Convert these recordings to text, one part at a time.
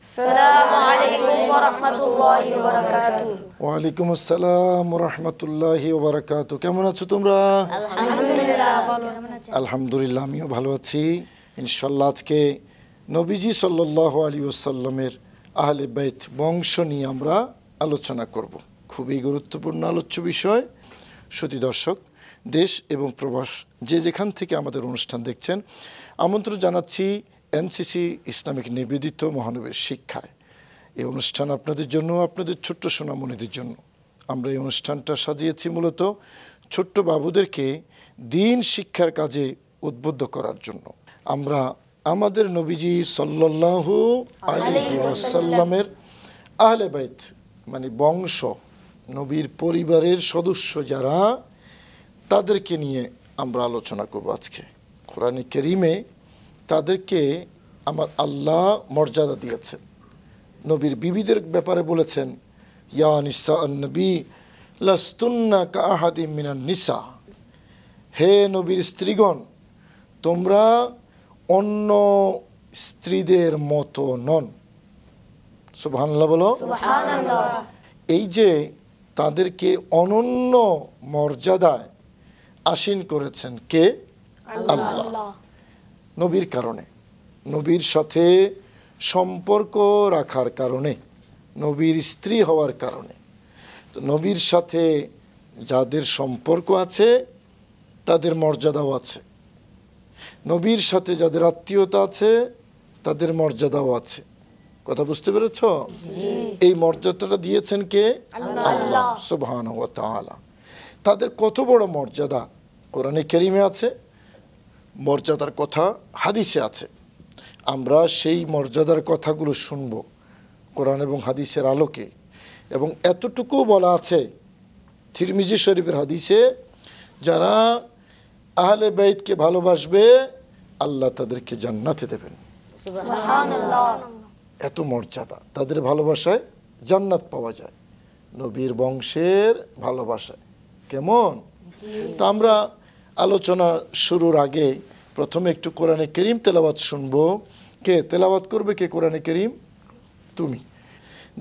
আসসালামু আলাইকুম ওয়া রাহমাতুল্লাহি ওয়া বারাকাতুহু। ওয়া আলাইকুম আসসালাম ওয়া রাহমাতুল্লাহি ওয়া বারাকাতুহু। কেমন আছো তোমরা? আলহামদুলিল্লাহ, ভালো আছি। আলহামদুলিল্লাহ, আমিও ভালো আছি ইনশাআল্লাহ। আজকে নবীজি সাল্লাল্লাহু আলাইহি ওয়াসাল্লামের আহলে বাইত বংশ নিয়ে আমরা আলোচনা করব। খুবই গুরুত্বপূর্ণ আলোচ্য বিষয়। সুধী দর্শক, দেশ এবং প্রবাস যে যেখান থেকে আমাদের অনুষ্ঠান দেখছেন, আমন্ত্রণ জানাচ্ছি এনসিসি ইসলামিক নিবেদিত মহানবীর শিক্ষায়। এই অনুষ্ঠান আপনাদের জন্য, আপনাদের ছোট্ট সোনামণিদের জন্য। আমরা এই অনুষ্ঠানটা সাজিয়েছি মূলত ছোট্ট বাবুদেরকে দ্বীন শিক্ষার কাজে উদ্বুদ্ধ করার জন্য। আমরা আমাদের নবীজি সাল্লাল্লাহু আলাইহি ওয়াসাল্লামের আহলে বাইত মানে বংশ, নবীর পরিবারের সদস্য যারা, তাদেরকে নিয়ে আমরা আলোচনা করব আজকে। কোরআনে কারীমে তাদেরকে আমার আল্লাহ মর্যাদা দিয়েছেন। নবীর বিবিদের ব্যাপারে বলেছেন, ইয়া নিসা আন-নবী লাস্তুন্না কাআহাদিম মিনান নিসা, হে নবীর স্ত্রীগণ, তোমরা অন্য স্ত্রীদের মতো নন। সুবহানাল্লাহ বলো। সুবহানাল্লাহ। এই যে তাদেরকে অনন্য মর্যাদায় আসীন করেছেন কে? আল্লাহ। নবীর কারণে, নবীর সাথে সম্পর্ক রাখার কারণে, নবীর স্ত্রী হওয়ার কারণে। তো নবীর সাথে যাদের সম্পর্ক আছে তাদের মর্যাদাও আছে, নবীর সাথে যাদের আত্মীয়তা আছে তাদের মর্যাদাও আছে। কথা বুঝতে পেরেছ? এই মর্যাদাটা দিয়েছেন কে? আল্লাহ সুবহানাহু ওয়া তাআলা। তাদের কত বড় মর্যাদা কোরআনে কারীমে আছে, মর্যাদার কথা হাদিসে আছে। আমরা সেই মর্যাদার কথাগুলো শুনব কোরআন এবং হাদিসের আলোকে। এবং এতটুকু বলা আছে তিরমিজি শরীফের হাদিসে, যারা আহলে বাইতকে ভালোবাসবে আল্লাহ তাদেরকে জান্নাতে দেবেন। সুবহানাল্লাহ। এত মর্যাদা, তাদের ভালোবাসায় জান্নাত পাওয়া যায়, নবীর বংশের ভালোবাসায়। কেমন? তো আমরা আলোচনা শুরুর আগে প্রথমে একটু কোরআনে কারীম তেলাওয়াত শুনবো। কে তেলাওয়াত করবে? কে কোরআনে কারীম? তুমি।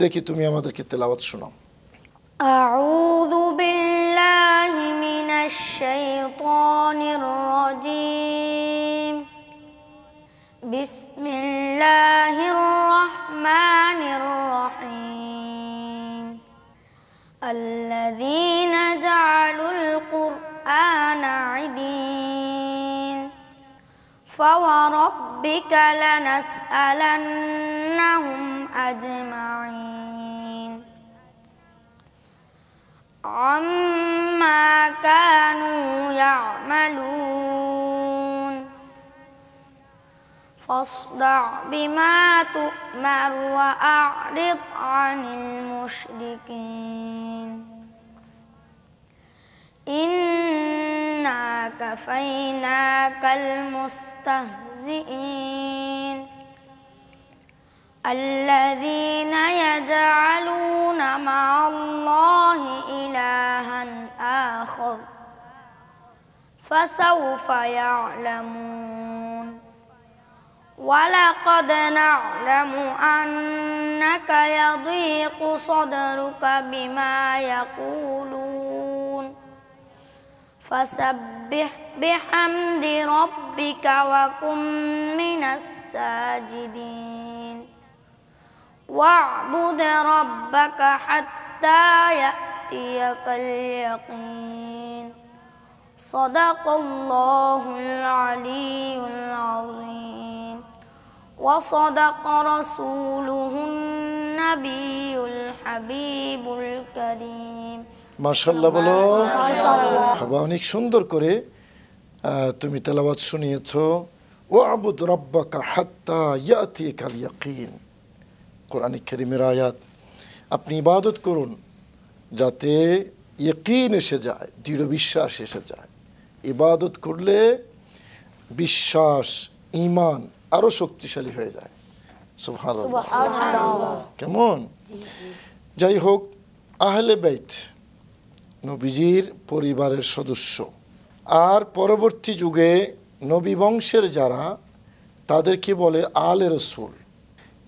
দেখি তুমি আমাদেরকে তেলাওয়াত শোনাও। আউযু বিল্লাহি মিনাশ শাইতানির রাজীম। বিসমিল্লাহির রাহমানির রাহিম। আল্লাযীনা জা'আলুল কুরআনা 'ইদীন। فوربك لنسألنهم أجمعين عما كانوا يعملون فاصدع بما تؤمر وأعرض عن المشركين إنا كفيناك المستهزئين الذين يجعلون مع الله إلها آخر فسوف يعلمون ولقد نعلم أنك يضيق صدرك بما يقولون فسبح بحمد ربك وكن من الساجدين واعبد ربك حتى يأتيك اليقين صدق الله العلي العظيم وصدق رسوله النبي الحبيب الكريم মাশাআল্লাহ বলো। বাবা, অনেক সুন্দর করে তুমি তেলাওয়াত শুনিয়েছো। ওয়াবুদ রাব্বাকা হাত্তা ইয়াতিয়াকাল ইয়াকিন, কোরআনে কারীমের আয়াত। আপনি ইবাদত করুন যাতে ইয়াকিন এসে যায়, দৃঢ় বিশ্বাস এসে যায়। ইবাদত করলে বিশ্বাস, ঈমান আরো শক্তিশালী হয়ে যায়। সুবহানাল্লাহ। কেমন? যাই হোক, আহলে বাইত নবীজির পরিবারের সদস্য। আর পরবর্তী যুগে নবী বংশের যারা তাদেরকে বলে আলে রসুল।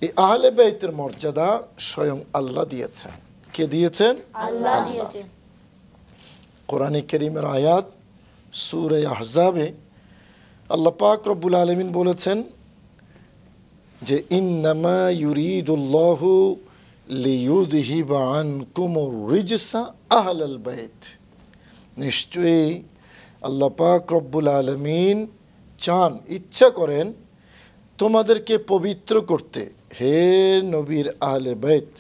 এই আহলে বাইতের মর্যাদা স্বয়ং আল্লাহ দিয়েছেন। কে দিয়েছেন? আল্লাহ দিয়েছেন। কোরআনে কারীমের আয়াত সূরা আহজাবে আল্লাহ পাক রব্বুল আলামিন বলেছেন যে ইন্নামা ইউরিদুল্লাহু লিইউযহিবা আনকুমুর রিজসা আহলাল বাইত। নিশ্চয়ই আল্লাহ পাক রব্বুল আলামিন চান, ইচ্ছা করেন তোমাদেরকে পবিত্র করতে, হে নবীর আহলে বাইত,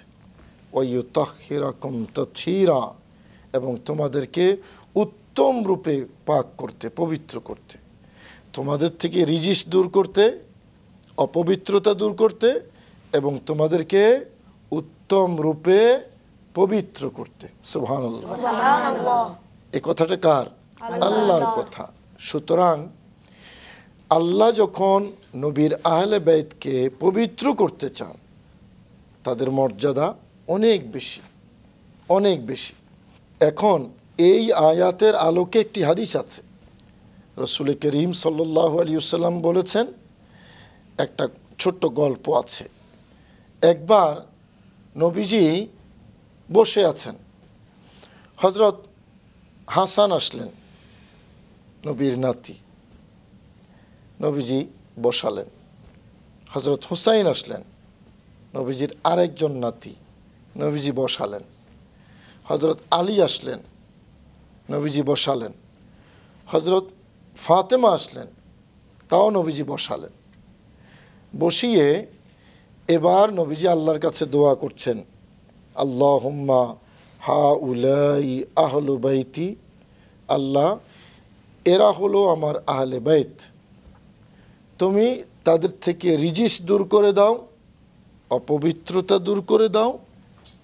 ওয়া ইউতাহহিরাকুম তাতহীরা, এবং তোমাদেরকে উত্তম রূপে পাক করতে, পবিত্র করতে, তোমাদের থেকে রিজিস দূর করতে, অপবিত্রতা দূর করতে, এবং তোমাদেরকে উত্তম রূপে পবিত্র করতে। সুবহানাল্লাহ। সুবহানাল্লাহ। এই কথাটা কার? আল্লাহর কথা। সুতরাং আল্লাহ যখন নবীর আহলে বাইতকে পবিত্র করতে চান, তাদের মর্যাদা অনেক বেশি, অনেক বেশি। এখন এই আয়াতের আলোকে একটি হাদিস আছে। রাসূল করিম সাল্লাল্লাহু আলাইহি ওয়াসাল্লাম বলেছেন, একটা ছোট্ট গল্প আছে। একবার নবীজি বসে আছেন, হযরত হাসান আসলেন, নবীর নাতি। নবীজি বসালেন। হযরত হুসাইন আসলেন, নবীজির আরেকজন নাতি। নবীজি বসালেন। হযরত আলী আসলেন, নবীজি বসালেন। হযরত ফাতেমা আসলেন, তাও নবীজি বসালেন। বসিয়ে এবার নবীজি আল্লাহর কাছে দোয়া করছেন, আল্লাহুম্মা হাউলাই আহলু বাইতি, আল্লাহ এরা হলো আমার আহলে বাইত, তুমি তাদের থেকে রিজিস দূর করে দাও, অপবিত্রতা দূর করে দাও,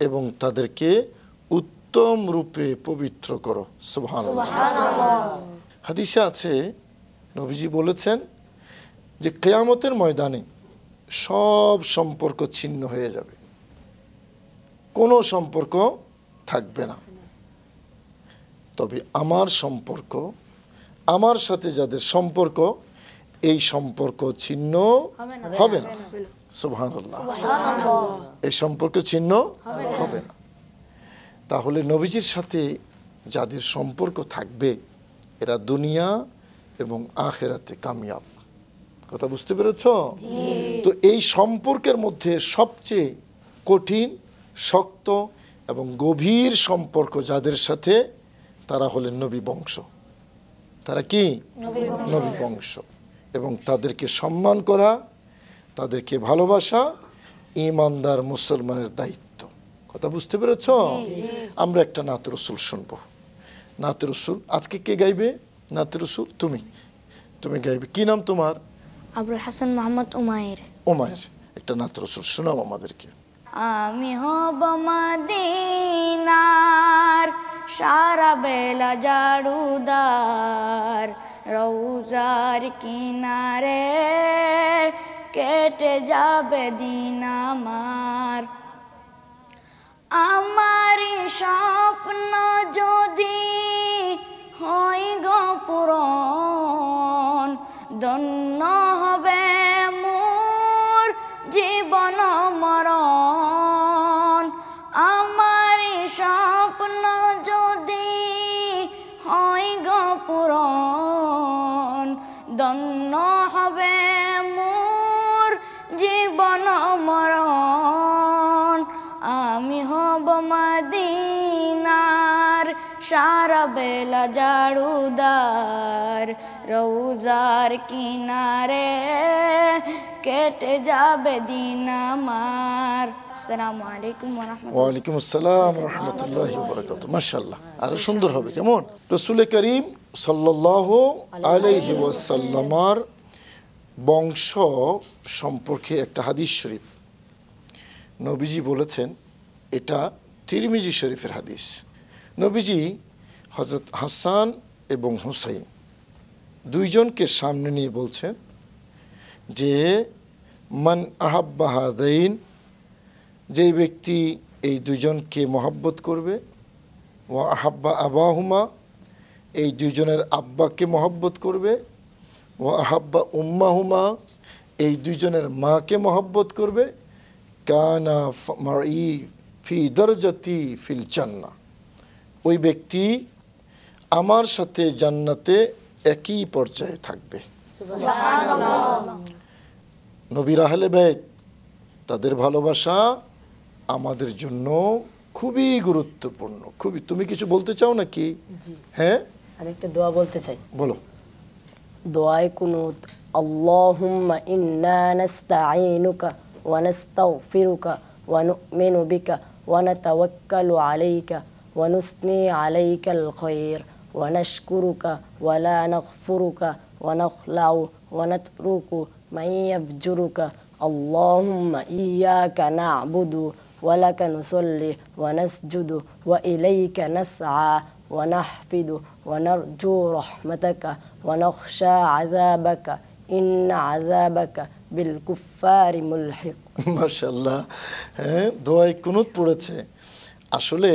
এবং তাদেরকে উত্তম রূপে পবিত্র করো। সুবহানাল্লাহ। হাদিসে আছে, নবীজি বলেছেন যে কিয়ামতের ময়দানে সব সম্পর্ক ছিন্ন হয়ে যাবে, কোনো সম্পর্ক থাকবে না। তবে আমার সম্পর্ক, আমার সাথে যাদের সম্পর্ক, এই সম্পর্ক ছিন্ন হবে না। সুবহানাল্লাহ। এই সম্পর্ক ছিন্ন হবে না। তাহলে নবীজির সাথে যাদের সম্পর্ক থাকবে, এরা দুনিয়া এবং আখিরাতে কামিয়াব। কথা বুঝতে পেরেছ? তো এই সম্পর্কের মধ্যে সবচেয়ে কঠিন, শক্ত এবং গভীর সম্পর্ক যাদের সাথে, তারা হলেন নবী বংশ। তারা কি? নবী বংশ। এবং তাদেরকে সম্মান করা, তাদেরকে ভালোবাসা ঈমানদার মুসলমানের দায়িত্ব। কথা বুঝতে পেরেছ? আমরা একটা নাতে রসুল শুনবো। নাতে রসুল আজকে কে গাইবে? নাতে রসুল তুমি গাইবে। কি নাম তোমার? আবুল হাসান মোহাম্মদ উমাইর। উমাইর। একটা নাতে রসুল শোনাও আমাদেরকে। আমি হব মদিনার সারা বেলা জাড়ুদার, রওজার কিনারে কেটে যাবে দিন আমার। আমারই স্বপ্ন যদি হয় গো পূরণ, ধন্য হবে মোর জীবন মরণ। আমারই স্বপ্ন যদি হয় গো পূরণ, ধন্য হবে মোর জীবন মরণ। আমি হব মদিনার সারা বেলা জাড়ুদার, রওজার কিনারে কেটে যাবে দিন আমার। আসসালামু আলাইকুম ওয়া রাহমাতুল্লাহ। ওয়ালাইকুম আসসালাম ওয়া রাহমাতুল্লাহি ওয়া বারাকাতুহু। মাশাআল্লাহ। আরো সুন্দর হবে কেমন? রাসূল করিম সাল্লাল্লাহু আলাইহি ওয়াসাল্লামার বংশ সম্পর্কে একটা হাদিস শরীফ নবীজি বলেছেন, এটা তিরমিজি শরীফের হাদিস। নবীজি হযরত হাসান এবং হুসাইন দুইজনকে সামনে নিয়ে বলছেন যে মান আহাব্বা হাদাইন, যেই ব্যক্তি এই দুজনকে মহব্বত করবে, ওয়া আহাব্বা আবাহুমা, এই দুজনের আব্বাকে মহব্বত করবে, ওয়া আহাব্বা উম্মাহুমা, এই দুইজনের মাকে মহব্বত করবে, কানা মাই ফি দরজাতি ফিল জান্নাহ, ওই ব্যক্তি আমার সাথে জান্নাতে একই পর্যায়ে থাকবে। নবীর আহলে বাইত, তাদের ভালোবাসা আমাদের জন্য খুবই গুরুত্বপূর্ণ। খুবই। তুমি কিছু বলতে চাও নাকি? জি, হ্যাঁ, আমি একটা দোয়া বলতে চাই। বলো। দোয়ায়ে কুনুত। আল্লাহুম্মা ইন্না নাস্তাঈনুকা ওয়া নাস্তাগফিরুকা ওয়া নু'মিনু বিকা ওয়া নাতাওয়াক্কালু আলাইকা ওয়া নুসনি আলাইকাল খায়র ওয়া নাশকুরুকা ওয়া লা নাগফিরুকা ওয়া নাখলাউ ওয়া নাতরুকু মান ইয়াফজুরুকা। আল্লাহুম্মা ইয়্যাকা না'বুদু ওয়া লাকা নুসাল্লি ওয়া নাসজুদু ওয়া ইলাইকা নাসআ ونحفد ونرجو رحمتك ونخشى عذابك إن عذابك بالكفار ملحق। মাশাআল্লাহ। হ্যাঁ, দোয়ায় কুনুত পড়েছে। আসলে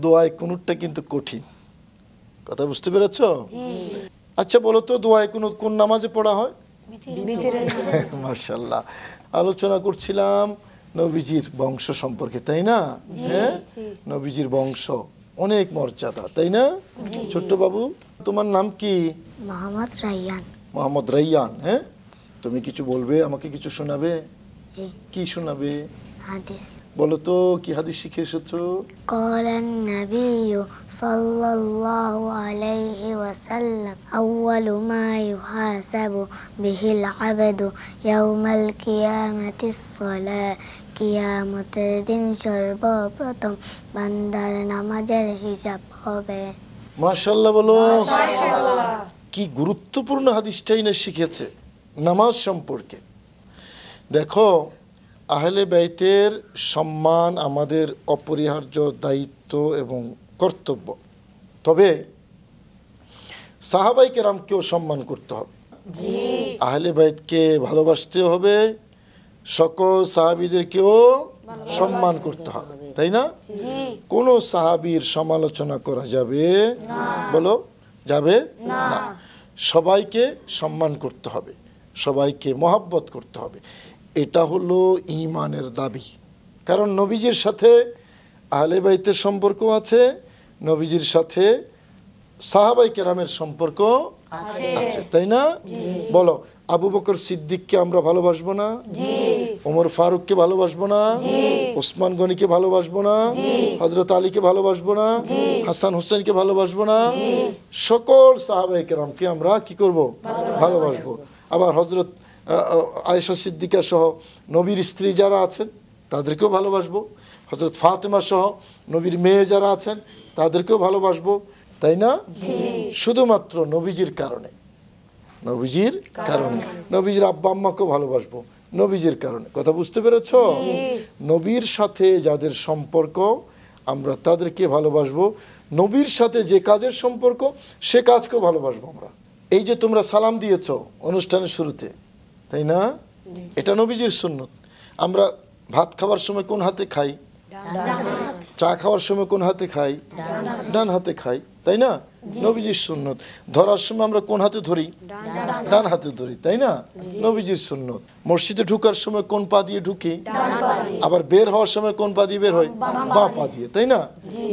দোয়ায় কুনুতটা কিন্তু কঠিন, কথা বুঝতে পেরেছো? আচ্ছা বলো তো, দোয়ায় কুনুত কোন নামাজে পড়া হয়? মাশাআল্লাহ। আলোচনা করছিলাম নবীজির বংশ সম্পর্কে, তাই না? হ্যাঁ, নবীজির বংশ অনেক মর্যাদা, তাই না? ছোট্ট বাবু, তোমার নাম কি? মোহাম্মদ রাইয়ান। মোহাম্মদ রাইয়ান। হ্যাঁ, তুমি কিছু বলবে, আমাকে কিছু শোনাবে? জি। কি শোনাবে? হাদিস। বলো তো, কি হাদিস শিখে এসেছো? قال النبي صلى الله عليه وسلم أول ما يحاسب به العبد يوم القيامة الصلاة। কিয়ামতের দিন সর্বপ্রথম বান্দার নামাজের হিসাব হবে। মাশাআল্লাহ বলো। কি গুরুত্বপূর্ণ হাদিসটাই না শিখেছে নামাজ সম্পর্কে। দেখো, আহলে বাইতের সম্মান আমাদের অপরিহার্য দায়িত্ব এবং কর্তব্য। তবে সাহাবায়ে কেরামকেও সম্মান করতে হবে। আহলে বাইতকে ভালোবাসতে হবে, সকল সাহাবীদেরকেও সম্মান করতে হবে, তাই না? কোনো সাহাবীর সমালোচনা করা যাবে? বলো, যাবে না। সবাইকে সম্মান করতে হবে, সবাইকে মহব্বত করতে হবে। এটা হলো ঈমানের দাবি। কারণ নবীজির সাথে আহলে বাইতের সম্পর্ক আছে, নবীজির সাথে সাহাবায়ে কেরামের সম্পর্ক আছে, তাই না? বলো, আবু বকর সিদ্দিককে আমরা ভালোবাসবো না? ওমর ফারুককে ভালোবাসবো না? ওসমান গনিকে ভালোবাসবো না? হযরত আলীকে ভালোবাসবো না? হাসান হোসেনকে ভালোবাসবো না? সকল সাহাবায়ে কেরামকে আমরা কি করব? ভালোবাসবো। আবার হযরত আয়েশা সিদ্দিকা সহ নবীর স্ত্রী যারা আছেন তাদেরকেও ভালোবাসবো। হযরত ফাতেমা সহ নবীর মেয়ে যারা আছেন তাদেরকেও ভালোবাসবো, তাই না? শুধুমাত্র নবীজির কারণে, নবীজির কারণে। নবীজির আব্বা আম্মাকেও ভালোবাসবো নবীজির কারণে। কথা বুঝতে পেরেছ? নবীর সাথে যাদের সম্পর্ক আমরা তাদেরকে ভালোবাসবো। নবীর সাথে যে কাজের সম্পর্ক সে কাজকেও ভালোবাসবো আমরা। এই যে তোমরা সালাম দিয়েছো অনুষ্ঠানের শুরুতে, তাই না? এটা নবীজির সুন্নত। আমরা ভাত খাওয়ার সময় কোন হাতে খাই? চা খাওয়ার সময় কোন হাতে খাই? ডান হাতে খাই, তাই না? নবীজির সুন্নত। ধরার সময় আমরা কোন হাতে ধরি? ডান হাতে ধরি, তাই না? নবীজির সুন্নত। মসজিদে ঢুকার সময় কোন পা দিয়ে ঢুকি? আবার বের হওয়ার সময় কোন পা দিয়ে বের হয়? বাঁ পা দিয়ে, তাই না?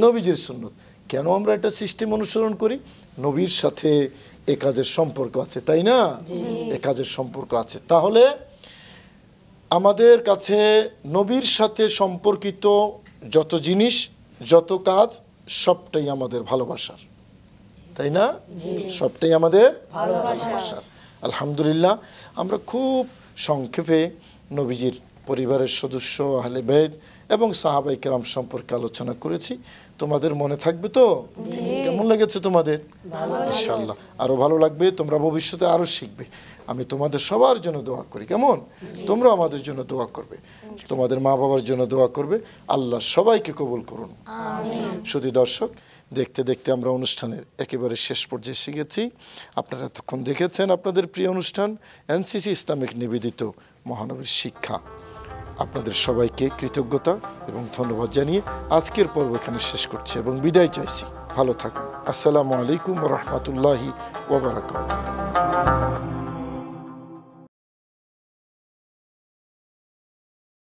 নবীজির সুন্নত। কেন আমরা একটা সিস্টেম অনুসরণ করি? নবীর সাথে এ কাজের সম্পর্ক আছে, তাই না? এ কাজের সম্পর্ক আছে। তাহলে আমাদের কাছে নবীর সাথে সম্পর্কিত যত জিনিস, যত কাজ, সবটাই আমাদের ভালোবাসার, তাই না? সবটাই আমাদের ভালোবাসার। আলহামদুলিল্লাহ, আমরা খুব সংক্ষেপে নবীজির পরিবারের সদস্য, আহলে বাইত এবং সাহাবায়ে কেরাম সম্পর্কে আলোচনা করেছি। তোমাদের মনে থাকবে তো? কেমন লেগেছে তোমাদের? ইনশাআল্লাহ আরো ভালো লাগবে, তোমরা ভবিষ্যতে আরো শিখবে। আমি তোমাদের সবার জন্য দোয়া করি, কেমন? তোমরা আমাদের জন্য দোয়া করবে, তোমাদের মা বাবার জন্য দোয়া করবে। আল্লাহ সবাইকে কবুল করুন। শুধু দর্শক, দেখতে দেখতে আমরা অনুষ্ঠানের একেবারে শেষ পর্যায়ে এসে গেছি। আপনারা এতক্ষণ দেখেছেন আপনাদের প্রিয় অনুষ্ঠান এনসিসি ইসলামিক নিবেদিত মহানবীর শিক্ষা। আপনাদের সবাইকে কৃতজ্ঞতা এবং ধন্যবাদ জানিয়ে আজকের পর্ব এখানে শেষ করছি এবং বিদায় চাইছি। ভালো থাকুন। আসসালামু আলাইকুম ওয়া রাহমাতুল্লাহি ওয়া বারাকাতুহু।